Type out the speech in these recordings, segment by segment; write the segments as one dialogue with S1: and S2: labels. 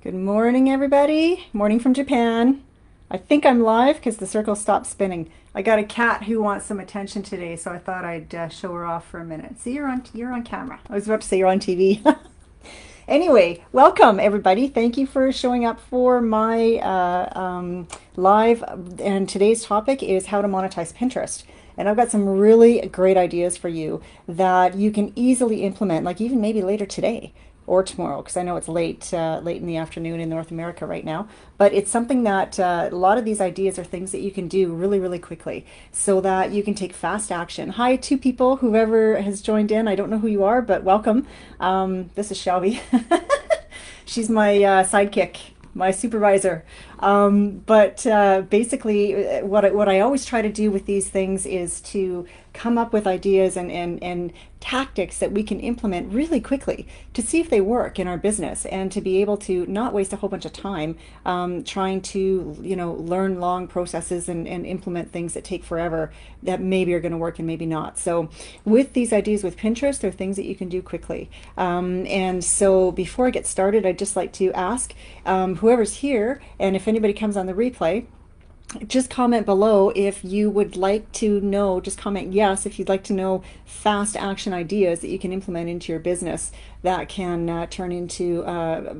S1: Good morning, everybody. Morning from Japan. I think I'm live because the circle stopped spinning. I got a cat who wants some attention today, so I thought I'd show her off for a minute. See, you're on camera. I was about to say you're on TV. Anyway, welcome everybody. Thank you for showing up for my live. And today's topic is how to monetize Pinterest. And I've got some really great ideas for you that you can easily implement, like even maybe later today or tomorrow, because I know it's late in the afternoon in North America right now. But it's something that a lot of these ideas are things that you can do really, really quickly so that you can take fast action. Hi, two people, whoever has joined in. I don't know who you are, but welcome. This is Shelby. She's my sidekick, my supervisor. But basically, what I always try to do with these things is to come up with ideas and tactics that we can implement really quickly to see if they work in our business and to be able to not waste a whole bunch of time trying to learn long processes and implement things that take forever that maybe are going to work and maybe not. So with these ideas with Pinterest, they're things that you can do quickly. And so before I get started, I'd just like to ask whoever's here, and if anybody comes on the replay, just comment below if you would like to know, just comment yes if you'd like to know fast action ideas that you can implement into your business that can turn into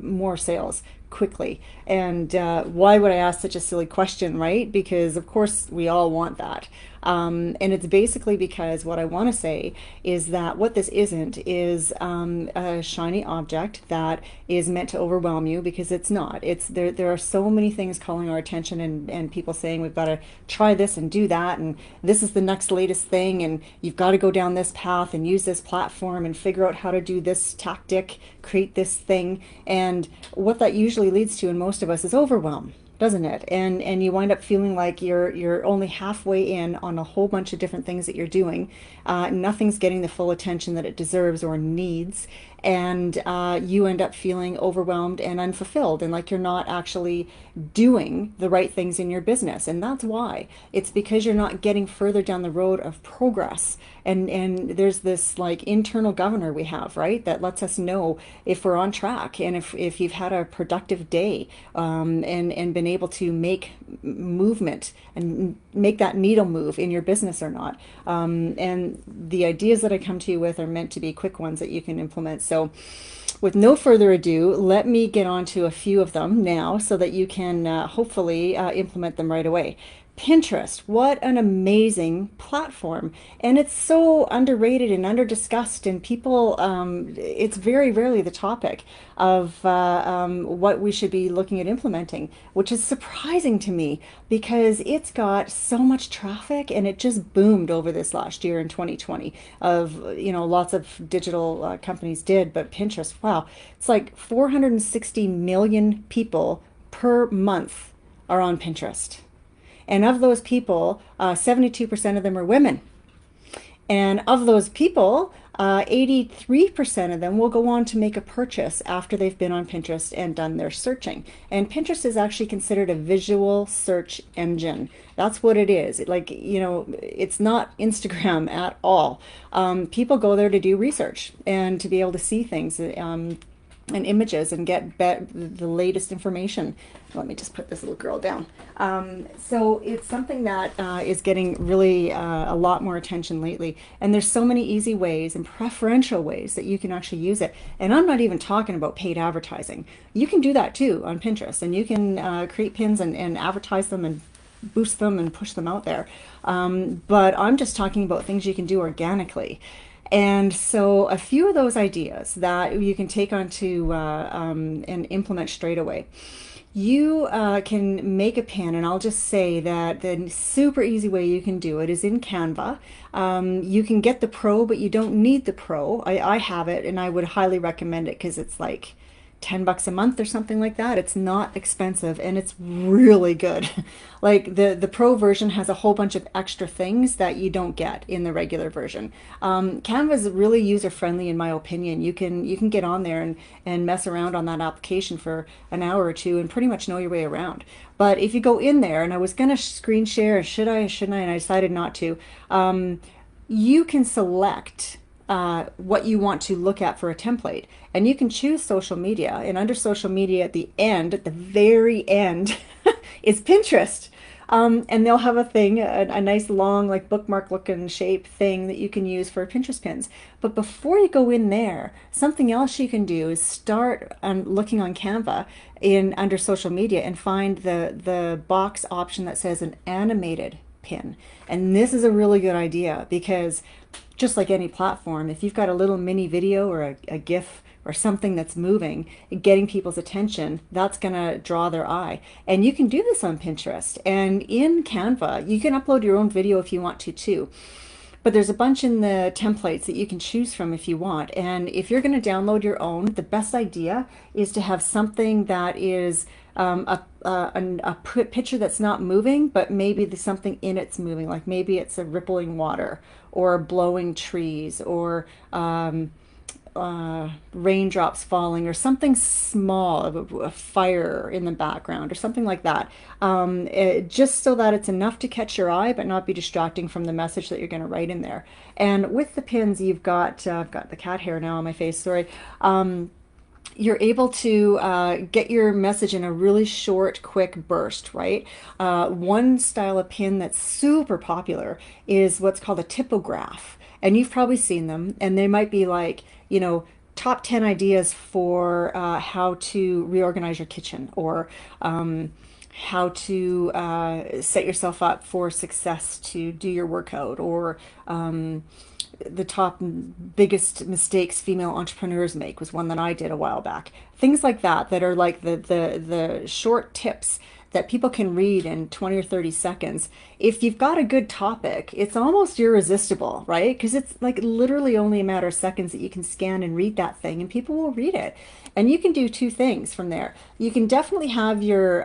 S1: more sales quickly. And why would I ask such a silly question, right? Because of course we all want that. And it's basically because what I want to say is that what this isn't is a shiny object that is meant to overwhelm you, because it's not. It's there are so many things calling our attention and people saying we've got to try this and do that, and this is the next latest thing, and you've got to go down this path and use this platform and figure out how to do this tactic, create this thing. And what that usually leads to in most of us is overwhelm, doesn't it? And you wind up feeling like you're only halfway in on a whole bunch of different things that you're doing. Nothing's getting the full attention that it deserves or needs, and you end up feeling overwhelmed and unfulfilled, and like you're not actually doing the right things in your business. And that's why. It's because you're not getting further down the road of progress. And there's this like internal governor we have, right, that lets us know if we're on track and if you've had a productive day, and been able to make movement and make that needle move in your business or not. And the ideas that I come to you with are meant to be quick ones that you can implement. So with no further ado, let me get on to a few of them now so that you can hopefully implement them right away. Pinterest, what an amazing platform. And it's so underrated and under-discussed, and people, it's very rarely the topic of what we should be looking at implementing, which is surprising to me because it's got so much traffic and it just boomed over this last year in 2020 of, lots of digital companies did, but Pinterest, wow, it's like 460 million people per month are on Pinterest. And of those people, 72% of them are women. And of those people, 83% of them will go on to make a purchase after they've been on Pinterest and done their searching. And Pinterest is actually considered a visual search engine. That's what it is. It's not Instagram at all. People go there to do research and to be able to see things. And images and get the latest information. Let me just put this little girl down. So it's something that is getting really a lot more attention lately. And there's so many easy ways and preferential ways that you can actually use it. And I'm not even talking about paid advertising. You can do that too on Pinterest, and you can create pins and advertise them and boost them and push them out there. But I'm just talking about things you can do organically. And so a few of those ideas that you can take onto and implement straight away. You can make a pin, and I'll just say that the super easy way you can do it is in Canva. You can get the Pro, but you don't need the Pro. I have it, and I would highly recommend it because it's like $10 a month or something like that. It's not expensive and it's really good. Like the Pro version has a whole bunch of extra things that you don't get in the regular version. Canva is really user friendly in my opinion. You can get on there and mess around on that application for an hour or two and pretty much know your way around. But if you go in there, and I was gonna screen share, should I, shouldn't I, and I decided not to, you can select what you want to look at for a template. And you can choose social media. And under social media at the end, at the very end, is Pinterest. And they'll have a thing, a nice long like bookmark looking shape thing that you can use for Pinterest pins. But before you go in there, something else you can do is start looking on Canva in under social media and find the box option that says an animated pin. And this is a really good idea because just like any platform, if you've got a little mini video or a GIF or something that's moving, getting people's attention, that's going to draw their eye. And you can do this on Pinterest. And in Canva, you can upload your own video if you want to too. But there's a bunch in the templates that you can choose from if you want. And if you're going to download your own, the best idea is to have something that is a picture that's not moving, but maybe there's something in it's moving. Like maybe it's a rippling water or blowing trees or raindrops falling or something small, a fire in the background or something like that, just so that it's enough to catch your eye but not be distracting from the message that you're going to write in there. And with the pins, you've got I've got the cat hair now on my face, sorry. You're able to get your message in a really short, quick burst, right? One style of pin that's super popular is what's called a typograph. And you've probably seen them, and they might be like, you know, top 10 ideas for how to reorganize your kitchen, or how to set yourself up for success to do your workout, or the top biggest mistakes female entrepreneurs make was one that I did a while back. Things like that that are like the short tips that people can read in 20 or 30 seconds. If you've got a good topic, it's almost irresistible, right? Because it's like literally only a matter of seconds that you can scan and read that thing and people will read it. And you can do two things from there. You can definitely have your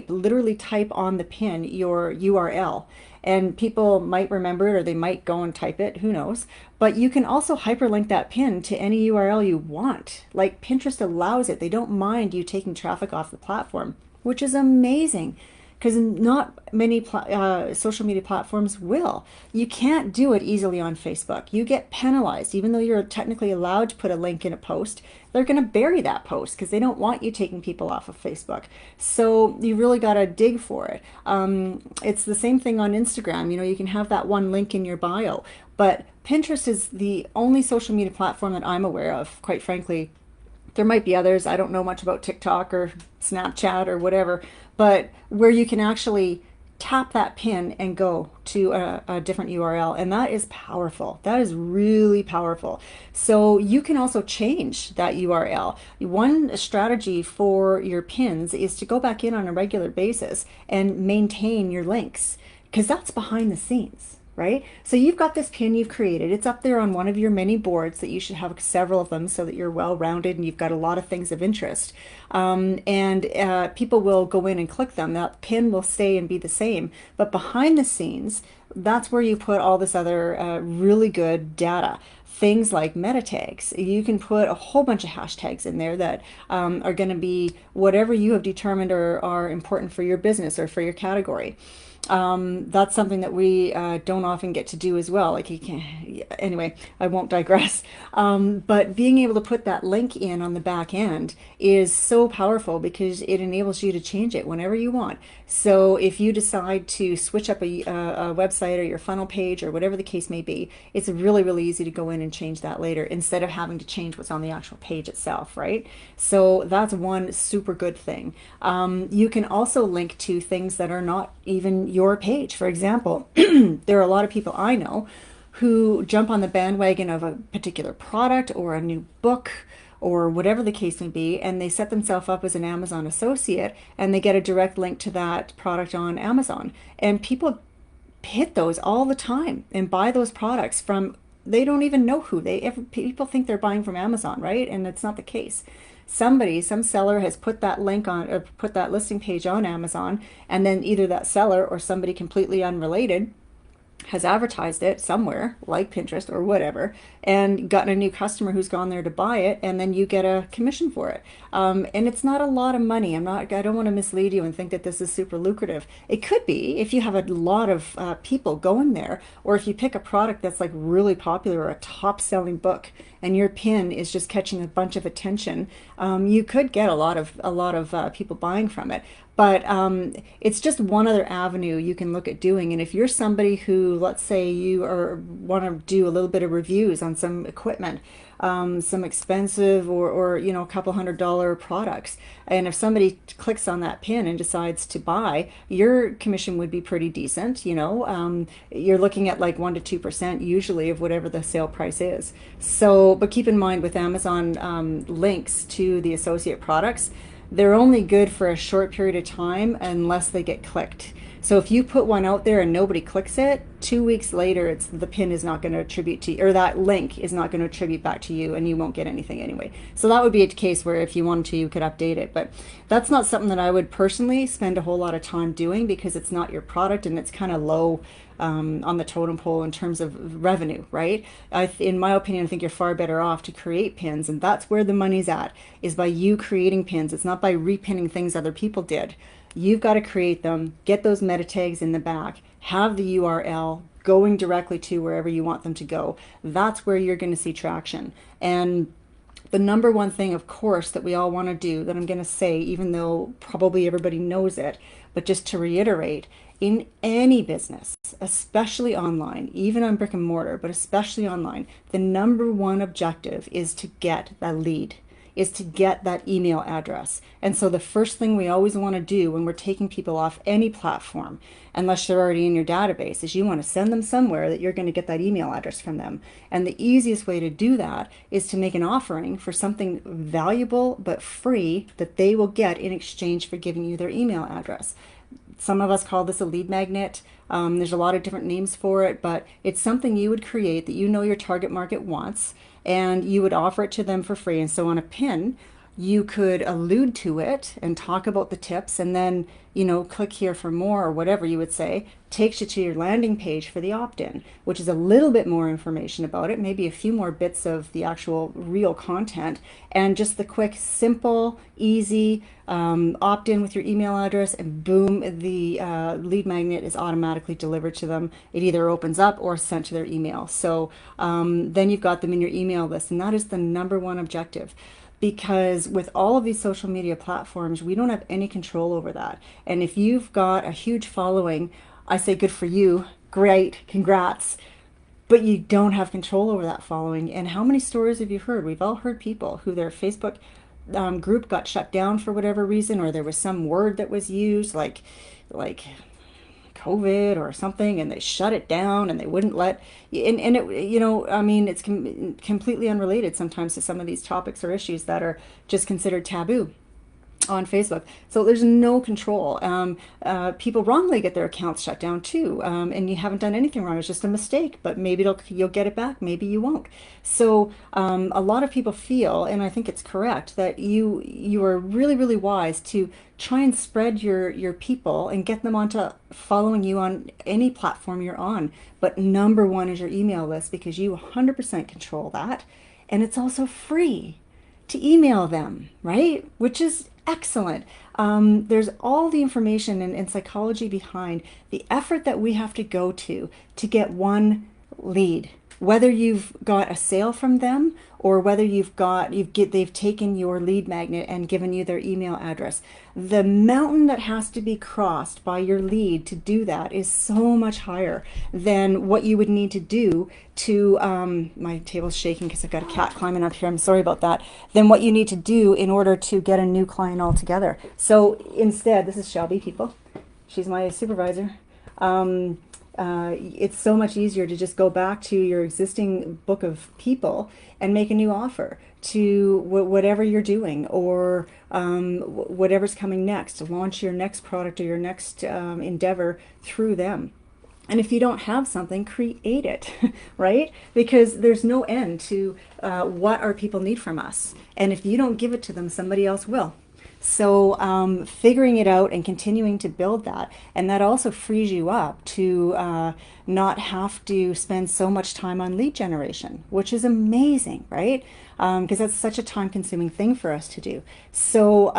S1: literally type on the pin your URL. And people might remember it or they might go and type it, who knows. But you can also hyperlink that pin to any URL you want. Like Pinterest allows it. They don't mind you taking traffic off the platform, which is amazing because not many social media platforms will. You can't do it easily on Facebook. You get penalized. Even though you're technically allowed to put a link in a post, they're going to bury that post because they don't want you taking people off of Facebook. So you really got to dig for it. It's the same thing on Instagram. You know, you can have that one link in your bio, but Pinterest is the only social media platform that I'm aware of, quite frankly. There might be others. I don't know much about TikTok or Snapchat or whatever, but where you can actually tap that pin and go to a different URL. And that is powerful. That is really powerful. So you can also change that URL. One strategy for your pins is to go back in on a regular basis and maintain your links, because that's behind the scenes. Right? So you've got this pin you've created. It's up there on one of your many boards that you should have several of them so that you're well-rounded and you've got a lot of things of interest. People will go in and click them. That pin will stay and be the same. But behind the scenes, that's where you put all this other really good data. Things like meta tags. You can put a whole bunch of hashtags in there that are going to be whatever you have determined are important for your business or for your category. That's something that we don't often get to do as well. Like you can, anyway, I won't digress. But being able to put that link in on the back end is so powerful because it enables you to change it whenever you want. So if you decide to switch up a website or your funnel page or whatever the case may be, it's really, really easy to go in and change that later instead of having to change what's on the actual page itself, right? So that's one super good thing. You can also link to things that are not even your page. For example, there are a lot of people I know who jump on the bandwagon of a particular product or a new book or whatever the case may be, and they set themselves up as an Amazon associate and they get a direct link to that product on Amazon. And people hit those all the time and buy those products from, they don't even know who people think they're buying from Amazon, right? And it's not the case. Some seller has put that link on, or put that listing page on Amazon, and then either that seller or somebody completely unrelated has advertised it somewhere like Pinterest or whatever and gotten a new customer who's gone there to buy it, and then you get a commission for it. And it's not a lot of money. I don't want to mislead you and think that this is super lucrative. It could be if you have a lot of people going there, or if you pick a product that's like really popular or a top selling book and your pin is just catching a bunch of attention. You could get a lot of people buying from it. But it's just one other avenue you can look at doing. And if you're somebody who, let's say you want to do a little bit of reviews on some equipment, some expensive or a couple $100 products, and if somebody clicks on that pin and decides to buy, your commission would be pretty decent. You're looking at like 1 to 2% usually of whatever the sale price is. So, but keep in mind with Amazon links to the associate products, they're only good for a short period of time unless they get clicked. So if you put one out there and nobody clicks it, 2 weeks later, the pin is not going to attribute to you, or that link is not going to attribute back to you, and you won't get anything anyway. So that would be a case where if you wanted to, you could update it. But that's not something that I would personally spend a whole lot of time doing, because it's not your product and it's kind of low on the totem pole in terms of revenue, right? In my opinion, I think you're far better off to create pins, and that's where the money's at, is by you creating pins. It's not by repinning things other people did. You've got to create them, get those meta tags in the back, have the URL going directly to wherever you want them to go. That's where you're going to see traction. And the number one thing, of course, that we all want to do, that I'm going to say, even though probably everybody knows it, but just to reiterate, in any business, especially online, even on brick and mortar, but especially online, the number one objective is to get that lead, is to get that email address. And so the first thing we always want to do when we're taking people off any platform, unless they're already in your database, is you want to send them somewhere that you're going to get that email address from them. And the easiest way to do that is to make an offering for something valuable but free that they will get in exchange for giving you their email address. Some of us call this a lead magnet. There's a lot of different names for it, but it's something you would create that you know your target market wants, and you would offer it to them for free. And so on a pin, you could allude to it and talk about the tips, and then, click here for more, or whatever you would say, takes you to your landing page for the opt-in, which is a little bit more information about it, maybe a few more bits of the actual real content, and just the quick, simple, easy opt-in with your email address, and boom, the lead magnet is automatically delivered to them. It either opens up or sent to their email. So then you've got them in your email list, and that is the number one objective. Because with all of these social media platforms, we don't have any control over that. And if you've got a huge following, I say good for you, great, congrats, but you don't have control over that following. And how many stories have you heard? We've all heard people who their Facebook group got shut down for whatever reason, or there was some word that was used, like COVID or something, and they shut it down and they wouldn't let, and it, it's completely unrelated sometimes to some of these topics or issues that are just considered taboo on Facebook. So there's no control. People wrongly get their accounts shut down too, and you haven't done anything wrong. It's just a mistake, but maybe you'll get it back, maybe you won't. So a lot of people feel, and I think it's correct, that you are really, really wise to try and spread your people and get them onto following you on any platform you're on. But number one is your email list, because you 100% control that, and it's also free to email them, right? Which is excellent. There's all the information and psychology behind the effort that we have to go to get one lead, whether you've got a sale from them or whether they've taken your lead magnet and given you their email address. The mountain that has to be crossed by your lead to do that is so much higher than what you would need to do to, my table's shaking because I've got a cat climbing up here, I'm sorry about that, than what you need to do in order to get a new client altogether. So instead, this is Shelby, people. She's my supervisor. It's so much easier to just go back to your existing book of people and make a new offer to whatever you're doing, or whatever's coming next, to launch your next product or your next endeavor through them. And if you don't have something, create it, right? Because there's no end to what our people need from us. And if you don't give it to them, somebody else will. So figuring it out and continuing to build that, and that also frees you up to not have to spend so much time on lead generation, which is amazing, right? Because that's such a time-consuming thing for us to do. So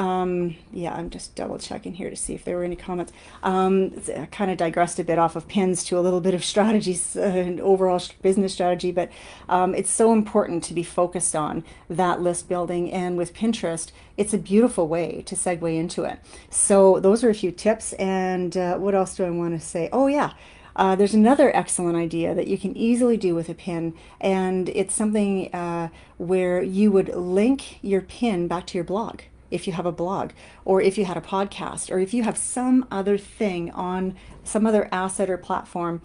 S1: yeah, I'm just double checking here to see if there were any comments. I kind of digressed a bit off of pins to a little bit of strategies and overall business strategy, but it's so important to be focused on that list building. And with Pinterest, it's a beautiful way to segue into it. So those are a few tips. And what else do I want to say? Oh yeah. There's another excellent idea that you can easily do with a pin, and it's something where you would link your pin back to your blog if you have a blog, or if you had a podcast, or if you have some other thing on some other asset or platform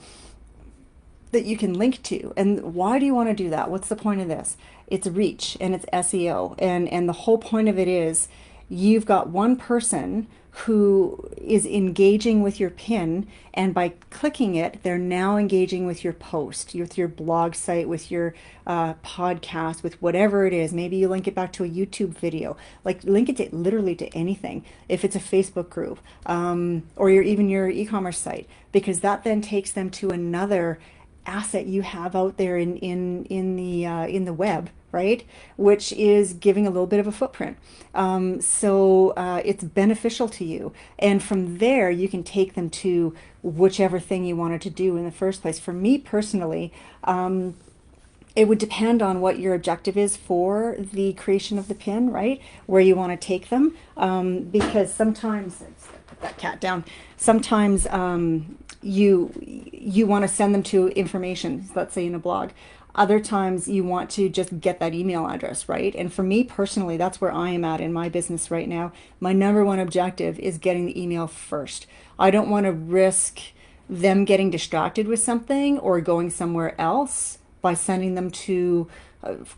S1: that you can link to. And why do you want to do that? What's the point of this? It's reach and it's SEO. And the whole point of it is you've got one person who is engaging with your pin, and by clicking it, they're now engaging with your post, with your blog site, with your podcast, with whatever it is. Maybe you link it back to a YouTube video, like link it to literally to anything. If it's a Facebook group or even your e-commerce site, because that then takes them to another asset you have out there in the web, right? Which is giving a little bit of a footprint. So it's beneficial to you. And from there, you can take them to whichever thing you wanted to do in the first place. For me personally, it would depend on what your objective is for the creation of the pin, right? Where you want to take them. Because sometimes, let's put that cat down, sometimes you want to send them to information, let's say in a blog. Other times you want to just get that email address, right? And for me personally, that's where I am at in my business right now. My number one objective is getting the email first. I don't want to risk them getting distracted with something or going somewhere else by sending them to,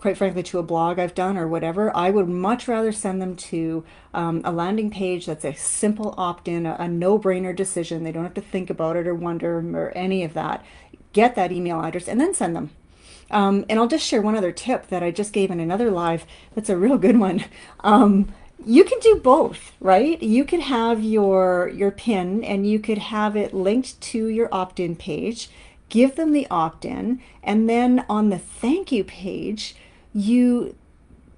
S1: quite frankly, to a blog I've done or whatever. I would much rather send them to a landing page that's a simple opt-in, a no-brainer decision. They don't have to think about it or wonder or any of that. Get that email address and then send them. And I'll just share one other tip that I just gave in another live. That's a real good one. You can do both, right? You could have your pin and you could have it linked to your opt-in page. Give them the opt-in, and then on the thank you page, you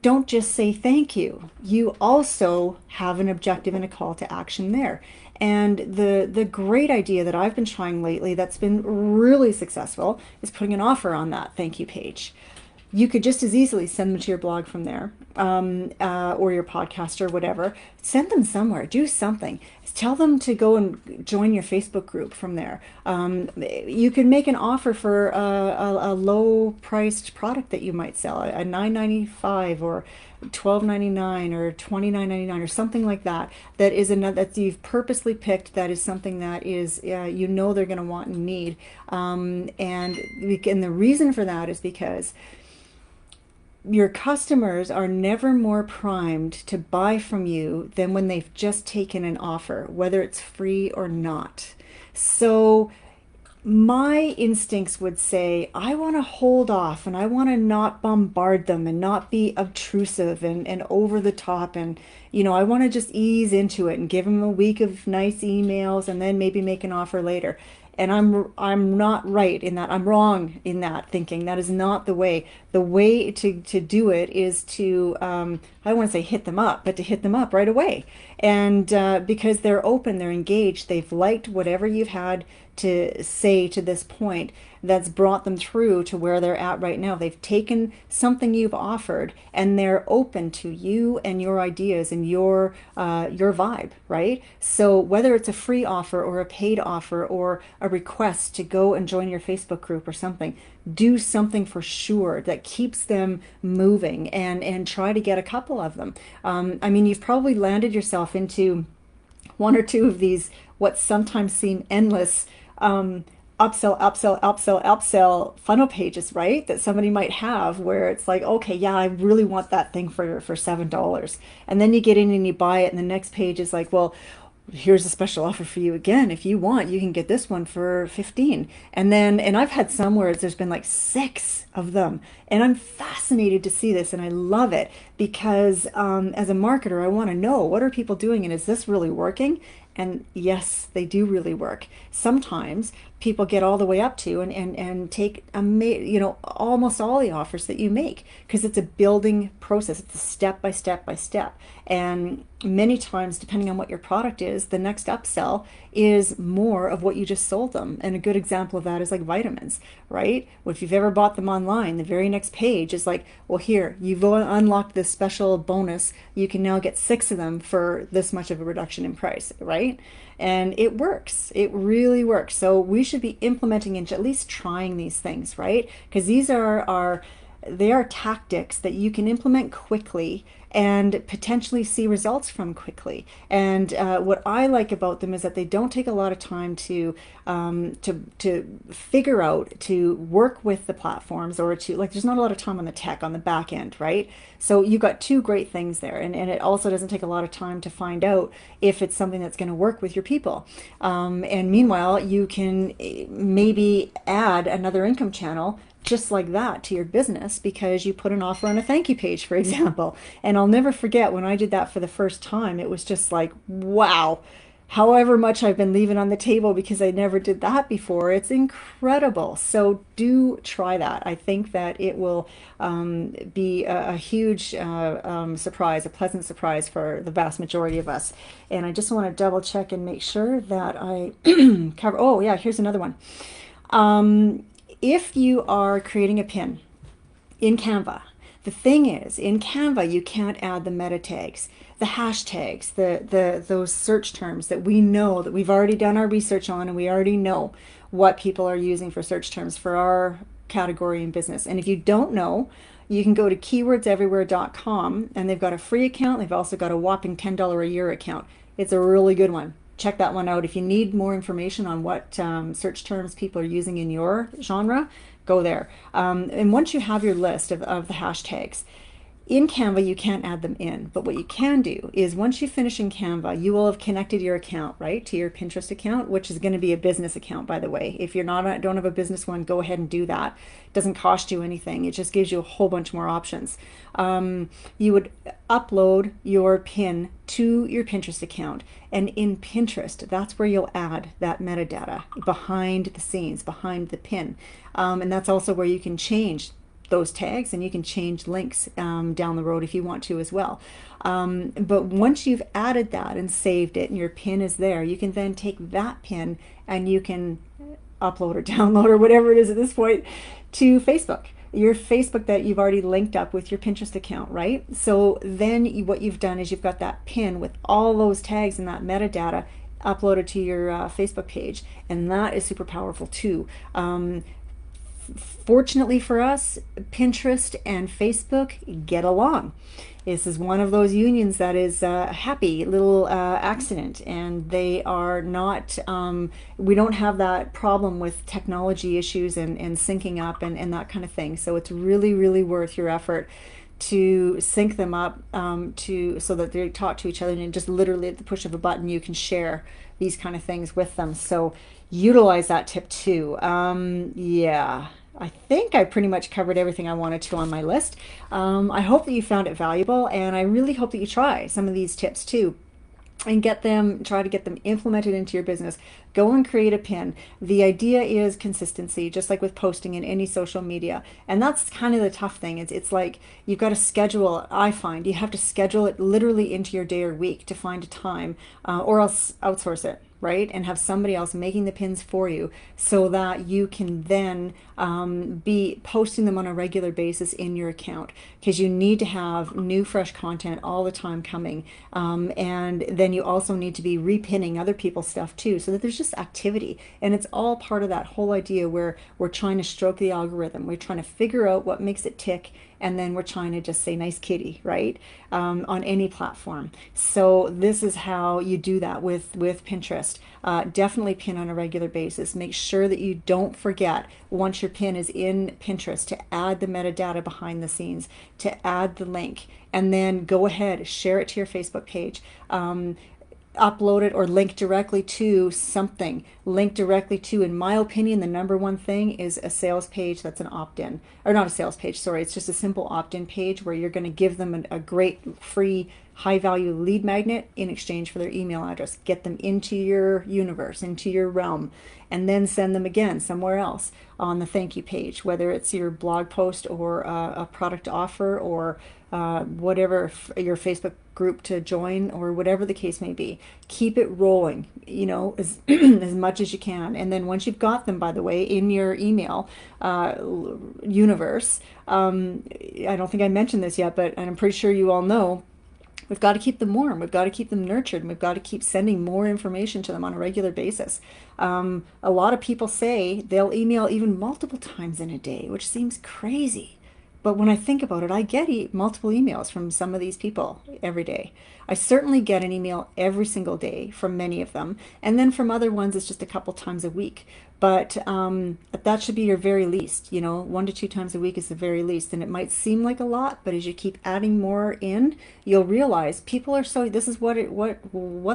S1: don't just say thank you. You also have an objective and a call to action there. And the great idea that I've been trying lately that's been really successful is putting an offer on that thank you page. You could just as easily send them to your blog from there, or your podcast or whatever. Send them somewhere. Do something. Tell them to go and join your Facebook group from there. You can make an offer for a low-priced product that you might sell, a $9.95 or $12.99 or $29.99 or something like that. That is another that you've purposely picked. That is something that is you know they're going to want and need. And the reason for that is because your customers are never more primed to buy from you than when they've just taken an offer, whether it's free or not. So my instincts would say, I want to hold off and I want to not bombard them and not be obtrusive and over the top. And, I want to just ease into it and give them a week of nice emails and then maybe make an offer later. And I'm not right in that. I'm wrong in that thinking. That is not the way. The way to do it is to, I don't want to say hit them up, but to hit them up right away. And because they're open, they're engaged, they've liked whatever you've had to say to this point that's brought them through to where they're at right now. They've taken something you've offered and they're open to you and your ideas and your vibe, right? So whether it's a free offer or a paid offer or a request to go and join your Facebook group or something, do something for sure that keeps them moving and try to get a couple of them. You've probably landed yourself into one or two of these what sometimes seem endless upsell funnel pages, right? That somebody might have where it's like, okay, yeah, I really want that thing for $7. And then you get in and you buy it and the next page is like, well, here's a special offer for you again. If you want, you can get this one for 15. And I've had some where there's been like six of them. And I'm fascinated to see this and I love it because as a marketer, I want to know what are people doing and is this really working? And yes, they do really work. Sometimes people get all the way up to and take almost all the offers that you make because it's a building process. It's a step by step by step. And many times, depending on what your product is, the next upsell is more of what you just sold them. And a good example of that is like vitamins, right? Well, if you've ever bought them online, the very next page is like, well, here, you've unlocked this special bonus. You can now get 6 of them for this much of a reduction in price, right? And it works. It really works. So we should be implementing and at least trying these things, right? Because they are tactics that you can implement quickly and potentially see results from quickly. And what I like about them is that they don't take a lot of time to figure out, to work with the platforms, or to like. There's not a lot of time on the tech on the back end, right? So you've got two great things there, and it also doesn't take a lot of time to find out if it's something that's going to work with your people. And meanwhile, you can maybe add another income channel just like that to your business because you put an offer on a thank you page, for example. And I'll never forget when I did that for the first time, it was just like, wow, however much I've been leaving on the table because I never did that before. It's incredible. So do try that. I think that it will be a huge surprise, a pleasant surprise for the vast majority of us. And I just want to double check and make sure that I cover. Oh, yeah, here's another one. If you are creating a pin in Canva, the thing is, in Canva, you can't add the meta tags, the hashtags, those search terms that we know that we've already done our research on, and we already know what people are using for search terms for our category in business. And if you don't know, you can go to keywordseverywhere.com, and they've got a free account. They've also got a whopping $10 a year account. It's a really good one. Check that one out. If you need more information on what search terms people are using in your genre, go there. And once you have your list of the hashtags, in Canva, you can't add them in. But what you can do is once you finish in Canva, you will have connected your account, right, to your Pinterest account, which is going to be a business account, by the way. If you're don't have a business one, go ahead and do that. It doesn't cost you anything. It just gives you a whole bunch more options. You would upload your pin to your Pinterest account. And in Pinterest, that's where you'll add that metadata behind the scenes, behind the pin. And that's also where you can change those tags, and you can change links down the road if you want to as well. But once you've added that and saved it and your pin is there, you can then take that pin and you can upload or download or whatever it is at this point to Facebook. Your Facebook that you've already linked up with your Pinterest account, right? So then what you've done is you've got that pin with all those tags and that metadata uploaded to your Facebook page, and that is super powerful too. Fortunately for us, Pinterest and Facebook get along. This is one of those unions that is a happy little accident, and they are not, we don't have that problem with technology issues and syncing up and that kind of thing. So it's really, really worth your effort to sync them up so that they talk to each other, and just literally at the push of a button you can share these kind of things with them. So utilize that tip too. Yeah. I think I pretty much covered everything I wanted to on my list. I hope that you found it valuable, and I really hope that you try some of these tips too and try to get them implemented into your business. Go and create a pin. The idea is consistency, just like with posting in any social media. And that's kind of the tough thing. It's like you've got to schedule, I find you have to schedule it literally into your day or week to find a time, or else outsource it, right? And have somebody else making the pins for you so that you can then be posting them on a regular basis in your account, because you need to have new fresh content all the time coming. And then you also need to be repinning other people's stuff too, so that there's just activity. And it's all part of that whole idea where we're trying to stroke the algorithm. We're trying to figure out what makes it tick, and then we're trying to just say nice kitty, right, on any platform. So this is how you do that with Pinterest. Definitely pin on a regular basis. Make sure that you don't forget, once your pin is in Pinterest, to add the metadata behind the scenes, to add the link, and then go ahead, share it to your Facebook page. upload it or link directly to something. Link directly to, in my opinion, the number one thing is a sales page that's an opt-in. Or not a sales page, sorry. It's just a simple opt-in page where you're going to give them a great free high-value lead magnet in exchange for their email address. Get them into your universe, into your realm, and then send them again somewhere else on the thank you page, whether it's your blog post or a product offer or whatever, your Facebook group to join or whatever the case may be. Keep it rolling, you know, as, as much as you can. And then once you've got them, by the way, in your email universe, I don't think I mentioned this yet, but I'm pretty sure you all know, we've got to keep them warm. We've got to keep them nurtured. And we've got to keep sending more information to them on a regular basis. A lot of people say they'll email even multiple times in a day, which seems crazy. But when I think about it, I get multiple emails from some of these people every day. I certainly get an email every single day from many of them. And then from other ones, it's just a couple times a week. But that should be your very least. You know, 1 to 2 times a week is the very least. And it might seem like a lot, but as you keep adding more in, you'll realize people are so, this is what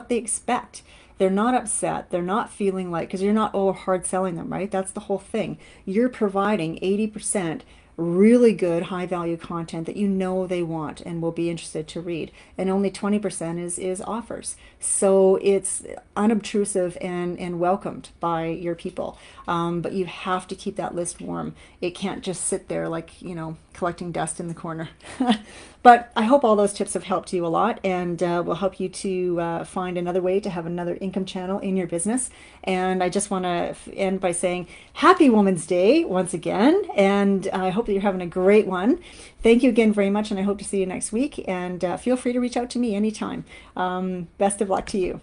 S1: they expect. They're not upset. They're not feeling like, because you're not hard selling them, right? That's the whole thing. You're providing 80% really good high value content that you know they want and will be interested to read, and only 20% is offers. So it's unobtrusive and welcomed by your people, but you have to keep that list warm. It can't just sit there like, you know, collecting dust in the corner. But I hope all those tips have helped you a lot, and will help you to find another way to have another income channel in your business. And I just want to end by saying Happy Women's Day once again, and I hope that you're having a great one. Thank you again very much, and I hope to see you next week. And feel free to reach out to me anytime. Best of luck to you.